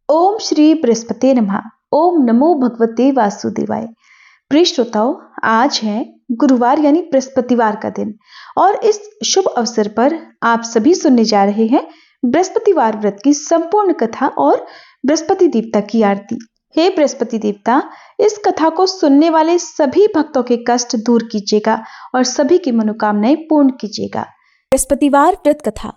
ओम श्री बृहस्पति नमः। ओम नमो भगवते वासुदेवाय। प्रिय श्रोताओं, आज है गुरुवार यानी बृहस्पतिवार का दिन और इस शुभ अवसर पर आप सभी सुनने जा रहे हैं बृहस्पतिवार व्रत की संपूर्ण कथा और बृहस्पति देवता की आरती। हे बृहस्पति देवता, इस कथा को सुनने वाले सभी भक्तों के कष्ट दूर कीजिएगा और सभी की मनोकामनाएं पूर्ण कीजिएगा। बृहस्पतिवार व्रत कथा।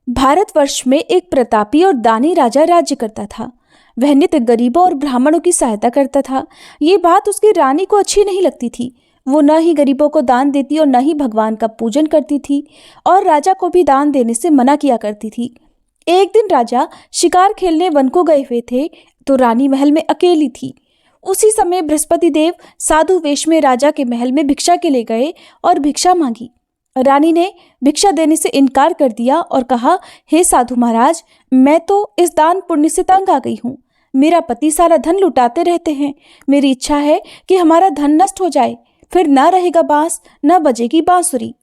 भारतवर्ष में एक प्रतापी और दानी राजा राज्य करता था। वह नित्य गरीबों और ब्राह्मणों की सहायता करता था। ये बात उसकी रानी को अच्छी नहीं लगती थी। वो न ही गरीबों को दान देती और न ही भगवान का पूजन करती थी और राजा को भी दान देने से मना किया करती थी। एक दिन राजा शिकार खेलने वन को गए हुए थे तो रानी महल में अकेली थी। उसी समय बृहस्पति देव साधु वेश में राजा के महल में भिक्षा के लिए गए और भिक्षा मांगी। रानी ने भिक्षा देने से इनकार कर दिया और कहा, हे साधु महाराज, मैं तो इस दान पुण्य से तंग आ गई हूँ। मेरा पति सारा धन लुटाते रहते हैं। मेरी इच्छा है कि हमारा धन नष्ट हो जाए, फिर न रहेगा बांस न बजेगी बांसुरी।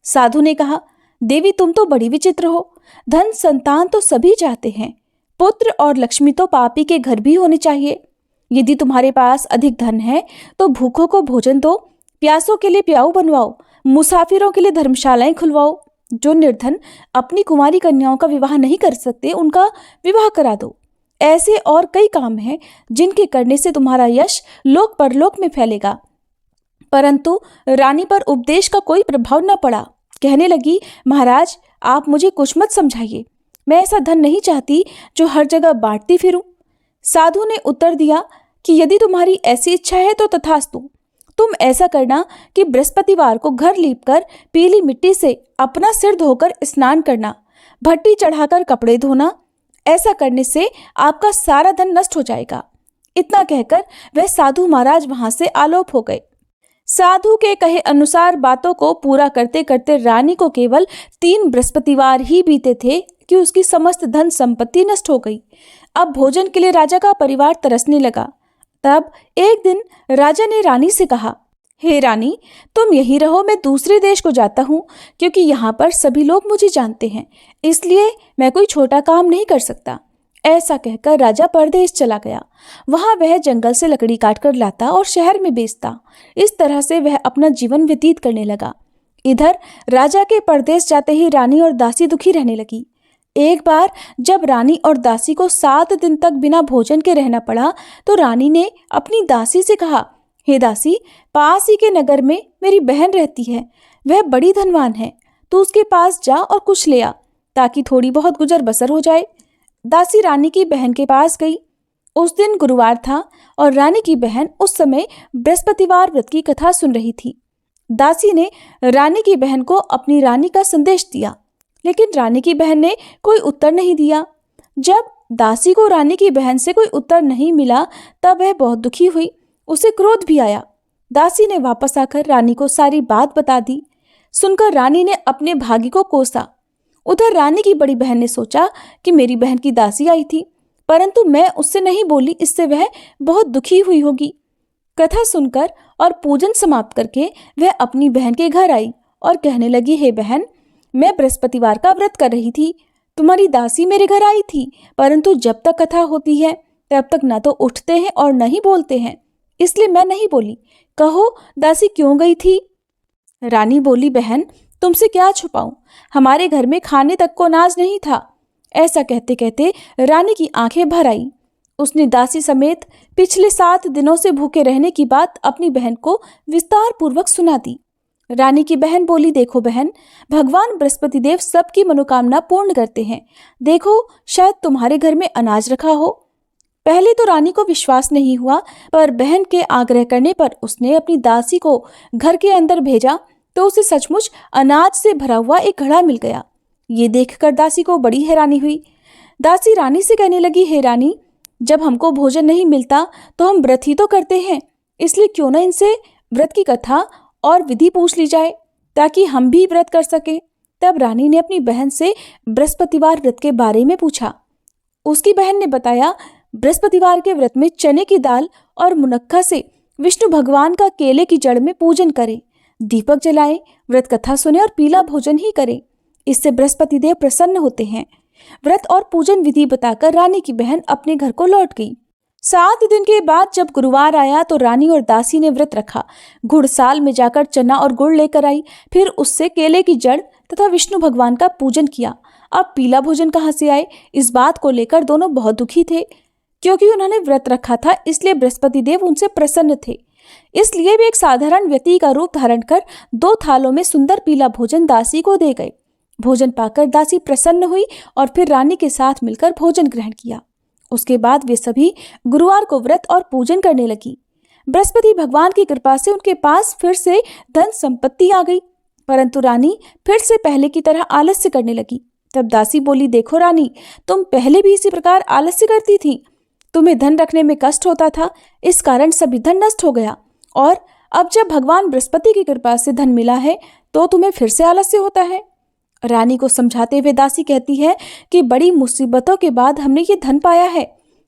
साधु ने कहा, देवी तुम तो बड़ी विचित्र हो। धन संतान तो सभी चाहते हैं, पुत्र और लक्ष्मी तो पापी के घर भी होने चाहिए। यदि तुम्हारे पास अधिक धन है तो भूखों को भोजन दो, प्यासों के लिए प्याऊ बनवाओ, मुसाफिरों के लिए धर्मशालाएं खुलवाओ। जो निर्धन अपनी कुमारी कन्याओं का विवाह नहीं कर सकते उनका विवाह करा दो। ऐसे और कई काम हैं जिनके करने से तुम्हारा यश लोक परलोक में फैलेगा। परंतु रानी पर उपदेश का कोई प्रभाव न पड़ा। कहने लगी, महाराज आप मुझे कुछ मत समझाइए। मैं ऐसा धन नहीं चाहती जो हर जगह बांटती फिरूं। साधु ने उत्तर दिया कि यदि तुम्हारी ऐसी इच्छा है तो तथास्तु। तुम ऐसा करना कि बृहस्पतिवार को घर लीपकर पीली मिट्टी से अपना सिर धोकर स्नान करना, भट्टी चढ़ाकर कपड़े धोना। ऐसा करने से आपका सारा धन नष्ट हो जाएगा। इतना कहकर वह साधु महाराज वहां से आलोप हो गए। साधु के कहे अनुसार बातों को पूरा करते करते रानी को केवल 3 बृहस्पतिवार ही बीते थे कि उसकी समस्त धन संपत्ति नष्ट हो गई। अब भोजन के लिए राजा का परिवार तरसने लगा। तब एक दिन राजा ने रानी से कहा, हे रानी, तुम यहीं रहो, मैं दूसरे देश को जाता हूँ क्योंकि यहाँ पर सभी लोग मुझे जानते हैं, इसलिए मैं कोई छोटा काम नहीं कर सकता। ऐसा कहकर राजा परदेश चला गया। वहाँ वह जंगल से लकड़ी काटकर लाता और शहर में बेचता। इस तरह से वह अपना जीवन व्यतीत करने लगा। इधर राजा के परदेश जाते ही रानी और दासी दुखी रहने लगी। एक बार जब रानी और दासी को 7 दिन तक बिना भोजन के रहना पड़ा तो रानी ने अपनी दासी से कहा, हे दासी, पास ही के नगर में मेरी बहन रहती है, वह बड़ी धनवान है, तू उसके पास जा और कुछ ले आ ताकि थोड़ी बहुत गुजर बसर हो जाए। दासी रानी की बहन के पास गई। उस दिन गुरुवार था और रानी की बहन उस समय बृहस्पतिवार व्रत की कथा सुन रही थी। दासी ने रानी की बहन को अपनी रानी का संदेश दिया, लेकिन रानी की बहन ने कोई उत्तर नहीं दिया। जब दासी को रानी की बहन से कोई उत्तर नहीं मिला तब वह बहुत दुखी हुई। उसे क्रोध भी आया। दासी ने वापस आकर रानी को सारी बात बता दी। सुनकर रानी ने अपने भागी को कोसा। उधर रानी की बड़ी बहन ने सोचा कि मेरी बहन की दासी आई थी, परंतु मैं उससे नहीं बोली, इससे वह बहुत दुखी हुई होगी। कथा सुनकर और पूजन समाप्त करके वह अपनी बहन के घर आई और कहने लगी, हे बहन, मैं बृहस्पतिवार का व्रत कर रही थी। तुम्हारी दासी मेरे घर आई थी, परंतु जब तक कथा होती है तब तक न तो उठते हैं और न ही बोलते हैं, इसलिए मैं नहीं बोली। कहो दासी क्यों गई थी? रानी बोली, बहन तुमसे क्या छुपाऊं, हमारे घर में खाने तक को अनाज नहीं था। ऐसा कहते कहते रानी की आंखें भर आई। उसने दासी समेत पिछले 7 दिनों से भूखे रहने की बात अपनी बहन को विस्तार पूर्वक सुना दी। रानी की बहन बोली, देखो बहन, भगवान बृहस्पति देव सबकी मनोकामना पूर्ण करते हैं। देखो शायद तुम्हारे घर में अनाज रखा हो। पहले तो रानी को विश्वास नहीं हुआ, पर बहन के आग्रह करने पर उसने अपनी दासी को घर के अंदर भेजा तो उसे सचमुच अनाज से भरा हुआ एक घड़ा मिल गया। ये देखकर दासी को बड़ी हैरानी हुई। दासी रानी से कहने लगी, हे रानी, जब हमको भोजन नहीं मिलता तो हम व्रत ही तो करते हैं, इसलिए क्यों न इनसे व्रत की कथा और विधि पूछ ली जाए ताकि हम भी व्रत कर सकें। तब रानी ने अपनी बहन से बृहस्पतिवार व्रत के बारे में पूछा। उसकी बहन ने बताया, बृहस्पतिवार के व्रत में चने की दाल और मुनक्का से विष्णु भगवान का केले की जड़ में पूजन करें, दीपक जलाएं, व्रत कथा सुने और पीला भोजन ही करें। इससे बृहस्पति देव प्रसन्न होते हैं। व्रत और पूजन विधि बताकर रानी की बहन अपने घर को लौट गई। 7 दिन के बाद जब गुरुवार आया तो रानी और दासी ने व्रत रखा। घुड़साल में जाकर चना और गुड़ लेकर आई, फिर उससे केले की जड़ तथा विष्णु भगवान का पूजन किया। अब पीला भोजन कहाँ से आए, इस बात को लेकर दोनों बहुत दुखी थे। क्योंकि उन्होंने व्रत रखा था इसलिए बृहस्पति देव उनसे प्रसन्न थे। इसलिए वे एक साधारण व्यक्ति का रूप धारण कर 2 थालों में सुंदर पीला भोजन दासी को दे गए। भोजन पाकर दासी प्रसन्न हुई और फिर रानी के साथ मिलकर भोजन ग्रहण किया। उसके बाद वे सभी गुरुवार को व्रत और पूजन करने लगी। बृहस्पति भगवान की कृपा से उनके पास फिर से धन संपत्ति आ गई, परंतु रानी फिर से पहले की तरह आलस्य करने लगी। तब दासी बोली, देखो रानी, तुम पहले भी इसी प्रकार आलस्य करती थी। तुम्हें धन रखने में कष्ट होता था, इस कारण सभी धन नष्ट हो गया, और अब जब भगवान बृहस्पति की कृपा से धन मिला है तो तुम्हें फिर से आलस्य होता है। रानी को समझाते हुए दासी कहती है कि बड़ी मुसीबतों के बाद हमने ये धन पाया है,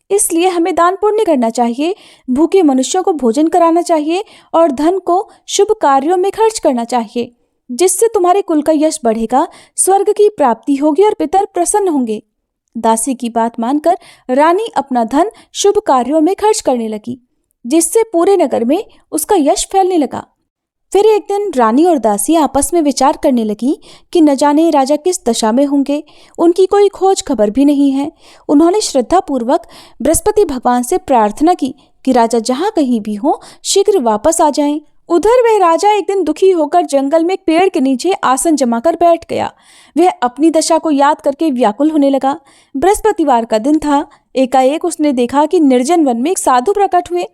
इसलिए हमें दान पुण्य करना चाहिए, भूखे मनुष्यों को भोजन कराना चाहिए और धन को शुभ कार्यों में खर्च करना चाहिए, जिससे तुम्हारे कुल का यश बढ़ेगा, स्वर्ग की प्राप्ति होगी और पितर प्रसन्न होंगे। दासी की बात मानकर रानी अपना धन शुभ कार्यों में खर्च करने लगी, जिससे पूरे नगर में उसका यश फैलने लगा। फिर एक दिन रानी और दासी आपस में विचार करने लगी कि न जाने राजा किस दशा में होंगे, उनकी कोई खोज खबर भी नहीं है। उन्होंने श्रद्धापूर्वक बृहस्पति भगवान से प्रार्थना की कि राजा जहाँ कहीं भी हो शीघ्र वापस आ जाएं। उधर वह राजा एक दिन दुखी होकर जंगल में एक पेड़ के नीचे आसन जमाकर बैठ गया। वह अपनी दशा को याद करके व्याकुल होने लगा। बृहस्पतिवार का दिन था। एकाएक उसने देखा कि निर्जन वन में एक साधु प्रकट हुए।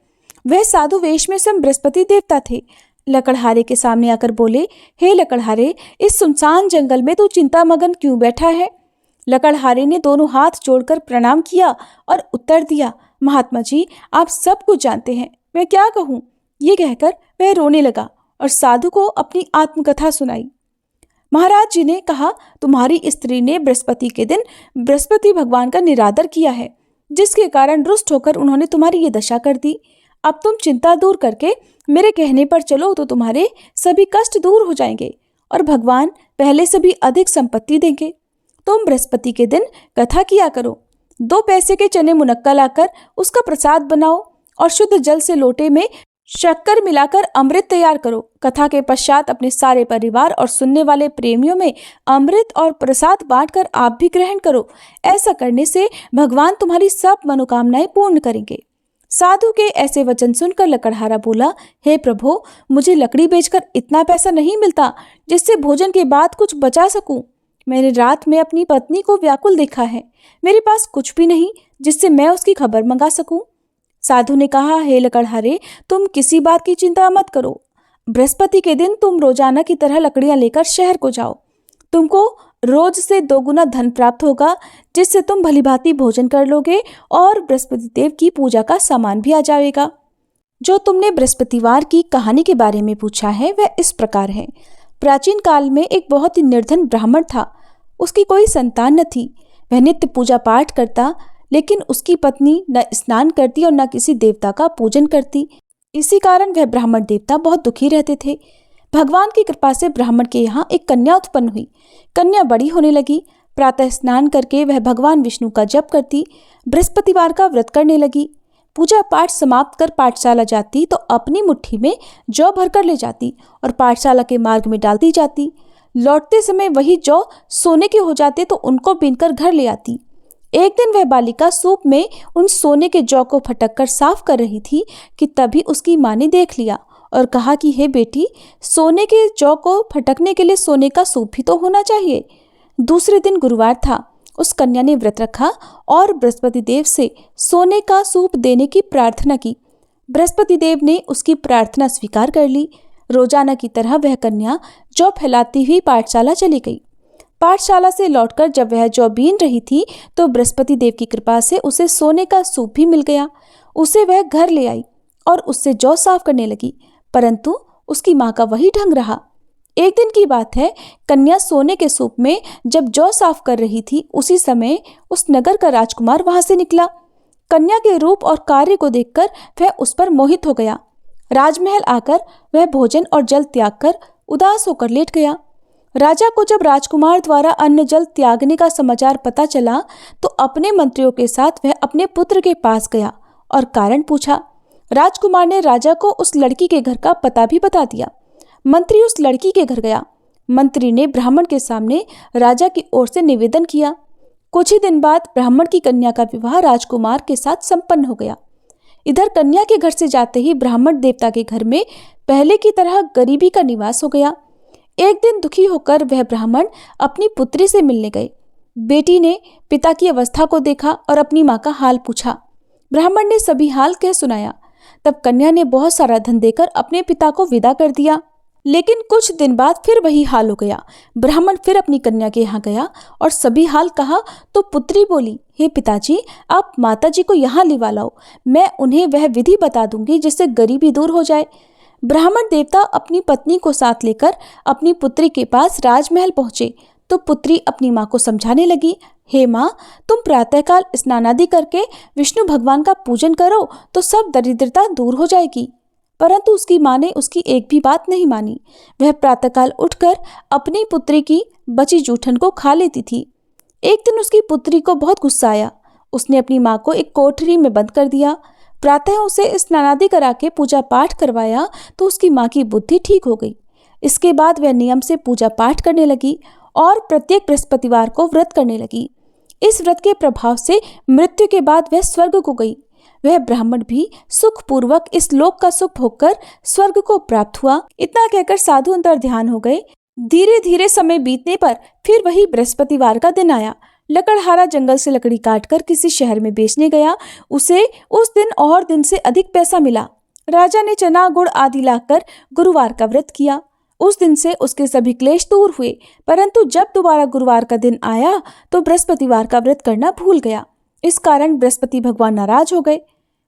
वह साधु वेश में स्वयं बृहस्पति देवता थे। लकड़हारे के सामने आकर बोले, हे लकड़हारे, इस सुनसान जंगल में तू चिंता मगन क्यों बैठा है? लकड़हारे ने दोनों हाथ जोड़कर प्रणाम किया और उत्तर दिया, महात्मा जी, आप सब कुछ जानते हैं, मैं क्या कहूँ। ये कहकर वह रोने लगा और साधु को अपनी आत्मकथा सुनाई। महाराज जी ने कहा, तुम्हारी स्त्री ने बृहस्पति के दिन बृहस्पति भगवान का निरादर किया है, जिसके कारण रुष्ट होकर उन्होंने तुम्हारी ये दशा कर दी। अब तुम चिंता दूर करके मेरे कहने पर चलो तो तुम्हारे सभी कष्ट दूर हो जाएंगे और भगवान पहले से भी अधिक संपत्ति देंगे। तुम बृहस्पति के दिन कथा किया करो। 2 पैसे के चने मुनक्का लाकर उसका प्रसाद बनाओ और शुद्ध जल से लोटे में शक्कर मिलाकर अमृत तैयार करो। कथा के पश्चात अपने सारे परिवार और सुनने वाले प्रेमियों में अमृत और प्रसाद बांटकर आप भी ग्रहण करो। ऐसा करने से भगवान तुम्हारी सब मनोकामनाएं पूर्ण करेंगे। साधु के ऐसे वचन सुनकर लकड़हारा बोला, हे प्रभु, मुझे लकड़ी बेचकर इतना पैसा नहीं मिलता जिससे भोजन के बाद कुछ बचा सकूं। मैंने रात में अपनी पत्नी को व्याकुल देखा है, मेरे पास कुछ भी नहीं जिससे मैं उसकी खबर मंगा सकूं। साधु ने कहा, हे लकड़हारे, तुम किसी बात की चिंता मत करो। बृहस्पति के दिन तुम रोजाना की तरह लकड़ियां लेकर शहर को जाओ। तुमको रोज से 2 गुना धन प्राप्त होगा, जिससे तुम भलीभांति भोजन कर लोगे और बृहस्पति देव की पूजा का सामान भी आ जाएगा। जो तुमने बृहस्पतिवार की कहानी के बारे में पूछा है वह इस प्रकार है। प्राचीन काल में एक बहुत ही निर्धन ब्राह्मण था। उसकी कोई संतान न थी। वह नित्य पूजा पाठ करता, लेकिन उसकी पत्नी न स्नान करती और न किसी देवता का पूजन करती। इसी कारण वह ब्राह्मण देवता बहुत दुखी रहते थे। भगवान की कृपा से ब्राह्मण के यहाँ एक कन्या उत्पन्न हुई। कन्या बड़ी होने लगी। प्रातः स्नान करके वह भगवान विष्णु का जप करती, बृहस्पतिवार का व्रत करने लगी। पूजा पाठ समाप्त कर पाठशाला जाती तो अपनी मुट्ठी में जौ भरकर ले जाती और पाठशाला के मार्ग में डालती जाती। लौटते समय वही जौ सोने के हो जाते तो उनको बीनकर घर ले आती। एक दिन वह बालिका सूप में उन सोने के जौ को फटक कर साफ कर रही थी कि तभी उसकी माँ ने देख लिया और कहा कि हे बेटी, सोने के जौ को फटकने के लिए सोने का सूप भी तो होना चाहिए। दूसरे दिन गुरुवार था। उस कन्या ने व्रत रखा और बृहस्पति देव से सोने का सूप देने की प्रार्थना की। बृहस्पति देव ने उसकी प्रार्थना स्वीकार कर ली। रोजाना की तरह वह कन्या जौ फैलाती हुई पाठशाला चली गई। पाठशाला से लौटकर जब वह जौ बीन रही थी तो बृहस्पति देव की कृपा से उसे सोने का सूप भी मिल गया। उसे वह घर ले आई और उससे जौ साफ करने लगी, परंतु उसकी माँ का वही ढंग रहा। एक दिन की बात है, कन्या सोने के सूप में जब जौ साफ कर रही थी, उसी समय उस नगर का राजकुमार वहां से निकला। कन्या के रूप और कार्य को देखकर वह उस पर मोहित हो गया। राजमहल आकर वह भोजन और जल त्याग कर उदास होकर लेट गया। राजा को जब राजकुमार द्वारा अन्न जल त्यागने का समाचार पता चला तो अपने मंत्रियों के साथ वह अपने पुत्र के पास गया और कारण पूछा। राजकुमार ने राजा को उस लड़की के घर का पता भी बता दिया। मंत्री उस लड़की के घर गया। मंत्री ने ब्राह्मण के सामने राजा की ओर से निवेदन किया। कुछ ही दिन बाद ब्राह्मण की कन्या का विवाह राजकुमार के साथ संपन्न हो गया। इधर कन्या के घर से जाते ही ब्राह्मण देवता के घर में पहले की तरह गरीबी का निवास हो गया। एक दिन दुखी होकर वह ब्राह्मण अपनी पुत्री से मिलने गए। बेटी ने पिता की अवस्था को देखा और अपनी माँ का हाल पूछा। ब्राह्मण ने सभी हाल कह सुनाया। तब कन्या ने बहुत सारा धन देकर अपने पिता को विदा कर दिया। लेकिन कुछ दिन बाद फिर वही हाल हो गया। ब्राह्मण फिर अपनी कन्या के यहाँ गया और सभी हाल कहा तो पुत्री बोली, हे पिताजी, आप माताजी को यहाँ लिवा लाओ, मैं उन्हें वह विधि बता दूंगी जिससे गरीबी दूर हो जाए। ब्राह्मण देवता अपनी पत्नी को साथ लेकर अपनी पुत्री के पास राजमहल पहुंचे तो पुत्री अपनी माँ को समझाने लगी, हे माँ, तुम प्रातःकाल स्नान आदि करके विष्णु भगवान का पूजन करो तो सब दरिद्रता दूर हो जाएगी। परंतु उसकी माँ ने उसकी एक भी बात नहीं मानी। वह प्रातःकाल उठकर अपनी पुत्री की बची जूठन को खा लेती थी। एक दिन उसकी पुत्री को बहुत गुस्सा आया। उसने अपनी माँ को एक कोठरी में बंद कर दिया। प्रातः उसे स्नानादि करा के पूजा पाठ करवाया तो उसकी माँ की बुद्धि ठीक हो गई। इसके बाद वह नियम से पूजा पाठ करने लगी और प्रत्येक बृहस्पतिवार को व्रत करने लगी। इस व्रत के प्रभाव से मृत्यु के बाद वह स्वर्ग को गई। वह ब्राह्मण भी सुखपूर्वक इस लोक का सुख भोगकर स्वर्ग को प्राप्त हुआ। इतना कहकर साधु अंतर ध्यान हो गए। धीरे धीरे समय बीतने पर फिर वही बृहस्पतिवार का दिन आया। लकड़हारा जंगल से लकड़ी काटकर किसी शहर में बेचने गया। उसे उस दिन और दिन से अधिक पैसा मिला। राजा ने चना गुड़ आदि लाकर गुरुवार का व्रत किया। उस दिन से उसके सभी क्लेश दूर हुए। परंतु जब दोबारा गुरुवार का दिन आया तो बृहस्पतिवार का व्रत करना भूल गया। इस कारण बृहस्पति भगवान नाराज हो गए।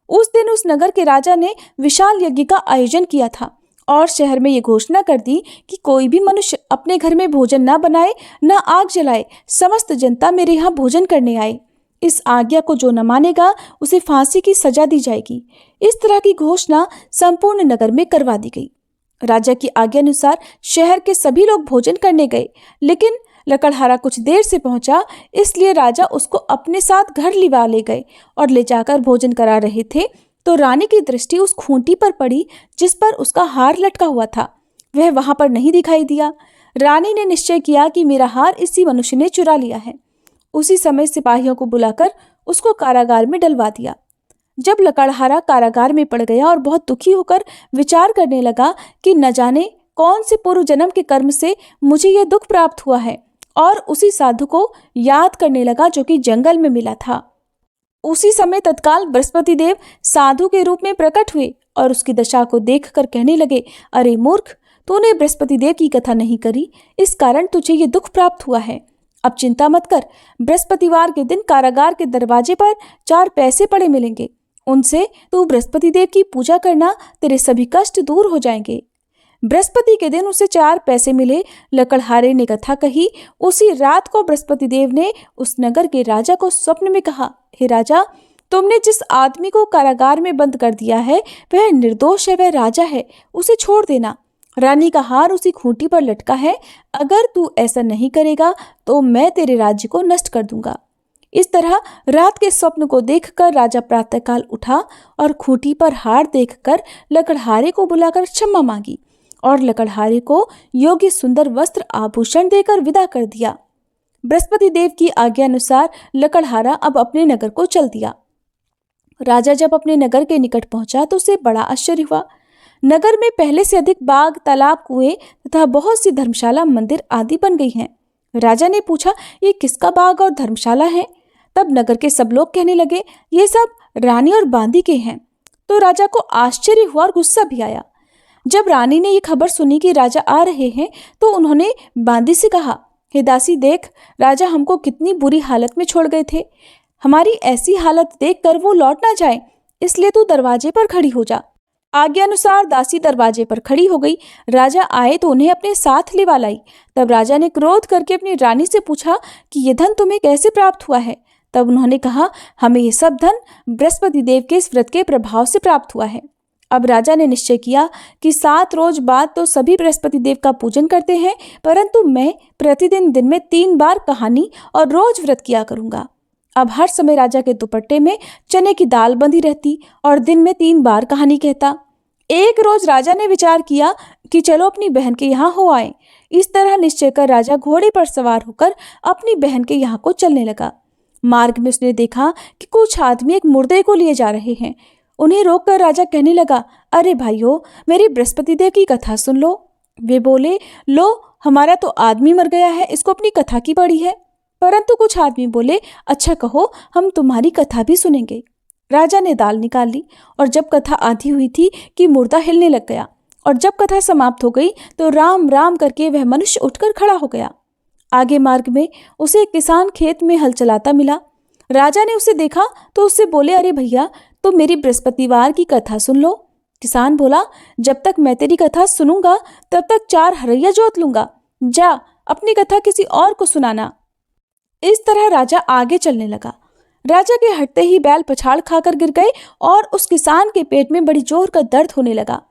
उस दिन उस नगर के राजा ने विशाल यज्ञ का आयोजन किया था और शहर में ये घोषणा कर दी कि कोई भी मनुष्य अपने घर में भोजन न बनाए, न आग जलाए, समस्त जनता मेरे यहाँ भोजन करने आए। इस आज्ञा को जो न मानेगा उसे फांसी की सजा दी जाएगी। इस तरह की घोषणा संपूर्ण नगर में करवा दी गई। राजा की आज्ञा अनुसार शहर के सभी लोग भोजन करने गए, लेकिन लकड़हारा कुछ देर से पहुंचा, इसलिए राजा उसको अपने साथ घर लिवा ले गए और ले जाकर भोजन करा रहे थे तो रानी की दृष्टि उस खूंटी पर पड़ी जिस पर उसका हार लटका हुआ था। वह वहां पर नहीं दिखाई दिया। रानी ने निश्चय किया कि मेरा हार इसी मनुष्य ने चुरा लिया है। उसी समय सिपाहियों को बुलाकर उसको कारागार में डलवा दिया। जब लकड़हारा कारागार में पड़ गया और बहुत दुखी होकर विचार करने लगा कि न जाने कौन से पूर्व जन्म के कर्म से मुझे यह दुख प्राप्त हुआ है, और उसी साधु को याद करने लगा जो कि जंगल में मिला था। उसी समय तत्काल बृहस्पति देव साधु के रूप में प्रकट हुए और उसकी दशा को देखकर कहने लगे, अरे मूर्ख, तूने बृहस्पति देव की कथा नहीं करी, इस कारण तुझे ये दुख प्राप्त हुआ है। अब चिंता मत कर, बृहस्पतिवार के दिन कारागार के दरवाजे पर 4 पैसे पड़े मिलेंगे। उनसे तू बृहस्पति देव की पूजा करना, तेरे सभी कष्ट दूर हो जाएंगे। बृहस्पति के दिन उसे 4 पैसे मिले। लकड़हारे ने कथा कही। उसी रात को बृहस्पति देव ने उस नगर के राजा को स्वप्न में कहा, हे राजा, तुमने जिस आदमी को कारागार में बंद कर दिया है वह निर्दोष है, वह राजा है, उसे छोड़ देना। रानी का हार उसी खूंटी पर लटका है। अगर तू ऐसा नहीं करेगा तो मैं तेरे राज्य को नष्ट कर दूंगा। इस तरह रात के स्वप्न को देखकर राजा प्रातःकाल उठा और खूंटी पर हार देखकर लकड़हारे को बुलाकर क्षमा मांगी और लकड़हारे को योग्य सुंदर वस्त्र आभूषण देकर विदा कर दिया। बृहस्पति देव की आज्ञा अनुसार लकड़हारा अब अपने नगर को चल दिया। राजा जब अपने नगर के निकट पहुंचा तो उसे बड़ा आश्चर्य हुआ। नगर में पहले से अधिक बाग, तालाब, कुएं तथा बहुत सी धर्मशाला, मंदिर आदि बन गई हैं। राजा ने पूछा, ये किसका बाग और धर्मशाला है? तब नगर के सब लोग कहने लगे, ये सब रानी और बांदी के हैं। तो राजा को आश्चर्य हुआ और गुस्सा भी आया। जब रानी ने ये खबर सुनी कि राजा आ रहे हैं तो उन्होंने बांदी से कहा, हे दासी, देख, राजा हमको कितनी बुरी हालत में छोड़ गए थे। हमारी ऐसी हालत देखकर वो लौट ना जाए, इसलिए तू दरवाजे पर खड़ी हो जा। आज्ञा अनुसार दासी दरवाजे पर खड़ी हो गई। राजा आए तो उन्हें अपने साथ लिवा लाई। तब राजा ने क्रोध करके अपनी रानी से पूछा कि ये धन तुम्हें कैसे प्राप्त हुआ है? तब उन्होंने कहा, हमें ये सब धन बृहस्पति देव के इस व्रत के प्रभाव से प्राप्त हुआ है। अब राजा ने निश्चय किया कि 7 रोज बाद तो सभी बृहस्पति देव का पूजन करते हैं, परंतु मैं प्रतिदिन दिन में 3 बार कहानी और रोज व्रत किया करूंगा। अब हर समय राजा के दुपट्टे में चने की दाल बंधी रहती और दिन में 3 बार कहानी कहता। एक रोज राजा ने विचार किया कि चलो अपनी बहन के यहाँ हो आए। इस तरह निश्चय कर राजा घोड़े पर सवार होकर अपनी बहन के यहाँ को चलने लगा। मार्ग में उसने देखा कि कुछ आदमी एक मुर्दे को लिए जा रहे हैं। उन्हें रोककर राजा कहने लगा, अरे भाइयों, मेरी बृहस्पति देव की कथा सुन लो। वे बोले, लो, हमारा तो आदमी मर गया है, इसको अपनी कथा की पड़ी है। परंतु कुछ आदमी बोले, अच्छा कहो, हम तुम्हारी कथा भी सुनेंगे। राजा ने दाल निकाल ली और जब कथा आधी हुई थी कि मुर्दा हिलने लग गया, और जब कथा समाप्त हो गई तो राम राम करके वह मनुष्य उठकर खड़ा हो गया। आगे मार्ग में उसे एक किसान खेत में हल चलाता मिला। राजा ने उसे देखा तो उससे बोले, अरे भैया, तो मेरी बृहस्पतिवार की कथा सुन लो। किसान बोला, जब तक मैं तेरी कथा सुनूंगा तब तक 4 हरैया जोत लूंगा। जा, अपनी कथा किसी और को सुनाना। इस तरह राजा आगे चलने लगा। राजा के हटते ही बैल पछाड़ खाकर गिर गए और उस किसान के पेट में बड़ी जोर का दर्द होने लगा।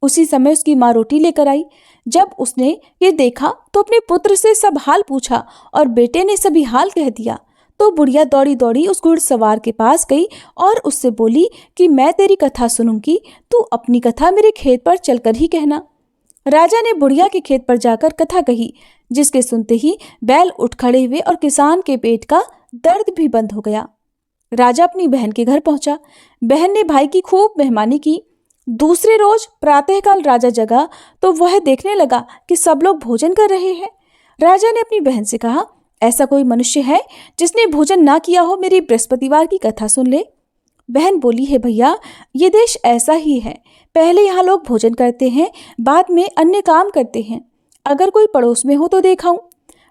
उसी समय उसकी माँ रोटी लेकर आई। जब उसने ये देखा तो अपने पुत्र से सब हाल पूछा और बेटे ने सभी हाल कह दिया। तो बुढ़िया दौड़ी दौड़ी उस घुड़सवार के पास गई और उससे बोली कि मैं तेरी कथा सुनूंगी, तू अपनी कथा मेरे खेत पर चलकर ही कहना। राजा ने बुढ़िया के खेत पर जाकर कथा कही, जिसके सुनते ही बैल उठ खड़े हुए और किसान के पेट का दर्द भी बंद हो गया। राजा अपनी बहन के घर पहुंचा। बहन ने भाई की खूब मेहमानी की। दूसरे रोज प्रातःकाल राजा जगा तो वह देखने लगा कि सब लोग भोजन कर रहे हैं। राजा ने अपनी बहन से कहा, ऐसा कोई मनुष्य है जिसने भोजन ना किया हो, मेरी बृहस्पतिवार की कथा सुन ले। बहन बोली, है भैया, ये देश ऐसा ही है। पहले यहाँ लोग भोजन करते हैं, बाद में अन्य काम करते हैं। अगर कोई पड़ोस में हो तो देखाऊं।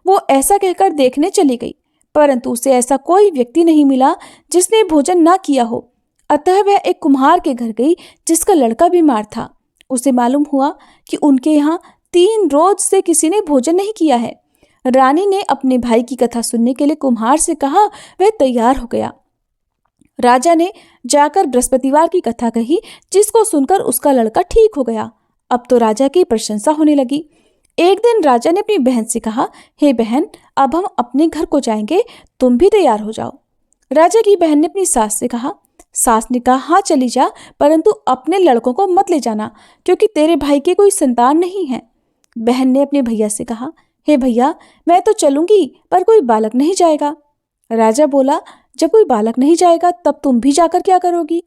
वो ऐसा कहकर देखने चली गई, परंतु उसे ऐसा कोई व्यक्ति नहीं मिला जिसने भोजन ना किया हो। अतः वह एक कुम्हार के घर गई जिसका लड़का बीमार था। उसे मालूम हुआ कि उनके यहाँ 3 रोज से किसी ने भोजन नहीं किया है। रानी ने अपने भाई की कथा सुनने के लिए कुम्हार से कहा। वह तैयार हो गया। राजा ने जाकर बृहस्पतिवार की कथा कही, जिसको सुनकर उसका लड़का ठीक हो गया। अब तो राजा की प्रशंसा होने लगी। एक दिन राजा ने अपनी बहन से कहा, हे बहन, अब हम अपने घर को जाएंगे, तुम भी तैयार हो जाओ। राजा की बहन ने अपनी सास से कहा। सास ने कहा, हाँ चली जा, परंतु अपने लड़कों को मत ले जाना, क्योंकि तेरे भाई के कोई संतान नहीं है। बहन ने अपने भैया से कहा, हे भैया, मैं तो चलूंगी, पर कोई बालक नहीं जाएगा। राजा बोला, जब कोई बालक नहीं जाएगा तब तुम भी जाकर क्या करोगी।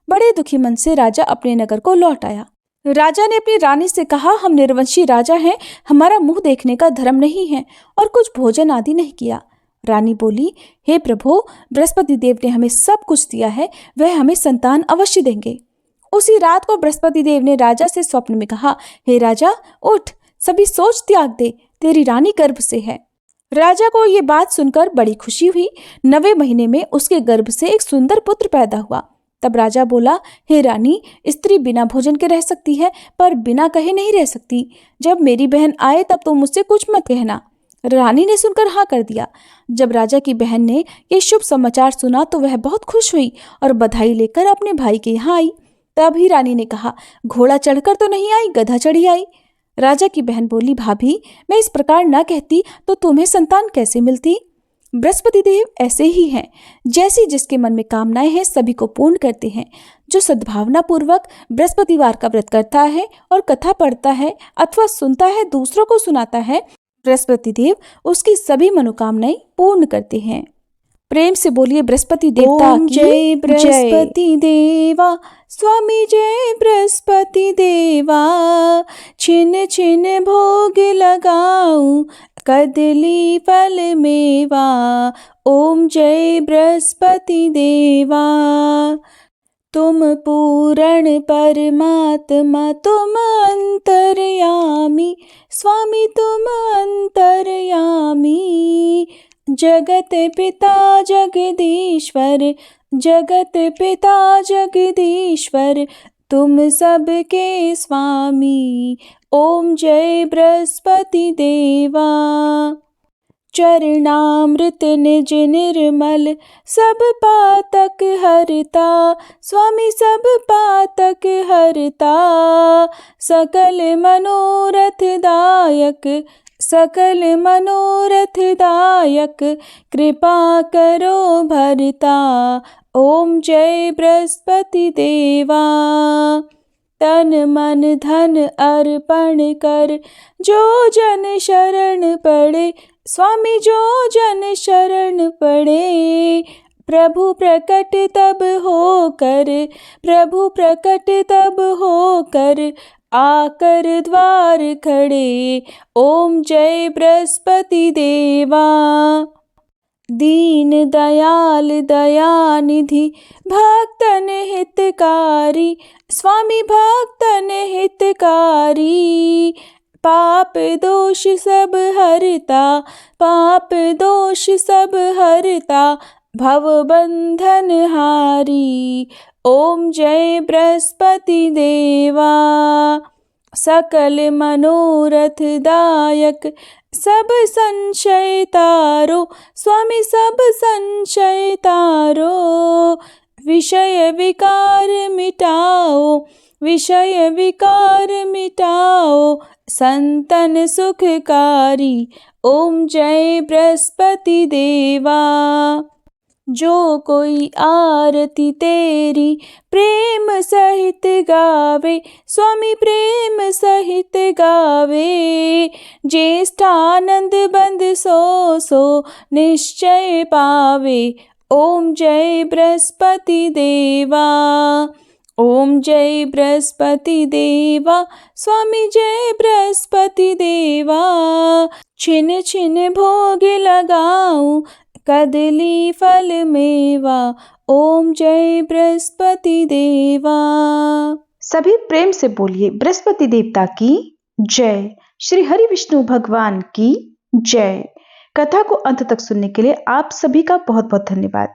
बड़े दुखी मन से राजा अपने नगर को लौट आया। राजा ने अपनी रानी से कहा, हम निर्वंशी राजा हैं, हमारा मुंह देखने का धर्म नहीं है और कुछ भोजन आदि नहीं किया। रानी बोली, हे प्रभु, बृहस्पति देव ने हमें सब कुछ दिया है, वह हमें संतान अवश्य देंगे। उसी रात को बृहस्पति देव ने राजा से स्वप्न में कहा, हे राजा, उठ, सभी सोच त्याग दे, तेरी रानी गर्भ से है। राजा को ये बात सुनकर बड़ी खुशी हुई। 9वें महीने में उसके गर्भ से एक सुंदर पुत्र पैदा हुआ। तब राजा बोला, हे रानी, स्त्री बिना भोजन के रह सकती है, पर बिना कहे नहीं रह सकती। जब मेरी बहन आए तब तुम मुझसे कुछ मत कहना। रानी ने सुनकर हाँ कर दिया। जब राजा की बहन ने ये शुभ समाचार सुना तो वह बहुत खुश हुई और बधाई लेकर अपने भाई के यहाँ आई। तभी रानी ने कहा, घोड़ा चढ़कर तो नहीं आई, गधा चढ़ी आई। राजा की बहन बोली, भाभी, मैं इस प्रकार न कहती तो तुम्हें संतान कैसे मिलती। बृहस्पति देव ऐसे ही हैं, जैसी जिसके मन में कामनाएं हैं सभी को पूर्ण करते हैं। जो सद्भावना पूर्वक बृहस्पतिवार का व्रत करता है और कथा पढ़ता है अथवा सुनता है, दूसरों को सुनाता है, बृहस्पति देव उसकी सभी मनोकामनाएं पूर्ण करते हैं। प्रेम से बोलिए बृहस्पति देवता की जय। बृहस्पति देवा, स्वामी जय बृहस्पति देवा। छिन छिन भोग लगाऊं, कदली फल मेवा। ओम जय बृहस्पति देवा। तुम पूर्ण परमात्मा, तुम अंतर्यामी, स्वामी तुम अंतर्यामी। जगत पिता जगदीश्वर, जगत पिता जगदीश्वर, तुम सबके स्वामी। ओम जय बृहस्पति देवा। चरणामृत निज निर्मल सब पातक हरता, स्वामी सब पातक हरता। सकल मनोरथ दायक, सकल मनोरथ दायक, कृपा करो भरता। ओम जय बृहस्पति देवा। तन मन धन अर्पण कर जो जन शरण पड़े, स्वामी जो जन शरण पड़े। प्रभु प्रकट तब होकर, प्रभु प्रकट तब होकर, आकर द्वार खड़े। ओम जय बृहस्पति देवा। दीन दयाल दयानिधि भक्तन हितकारी, स्वामी भक्तन हितकारी। पाप दोष सब हरता, पाप दोष सब हरता, भव बंधन हारी। ओम जय बृहस्पति देवा। सकल मनोरथ दायक, सब संशय तारो, स्वामी सब संशय तारो। विषय विकार मिटाओ, विषय विकार मिटाओ, संतन सुखकारी। ओम जय बृहस्पति देवा। जो कोई आरती तेरी प्रेम सहित गावे, स्वामी प्रेम सहित गावे। ज्येष्ठानंद बंद सो सो निश्चय पावे। ओम जय बृहस्पति देवा। ओम जय बृहस्पति देवा, स्वामी जय बृहस्पति देवा। छिन छिन भोग लगाऊं, कदली फल मेवा। ओम जय बृहस्पति देवा। सभी प्रेम से बोलिए बृहस्पति देवता की जय। श्री हरि विष्णु भगवान की जय। कथा को अंत तक सुनने के लिए आप सभी का बहुत बहुत धन्यवाद।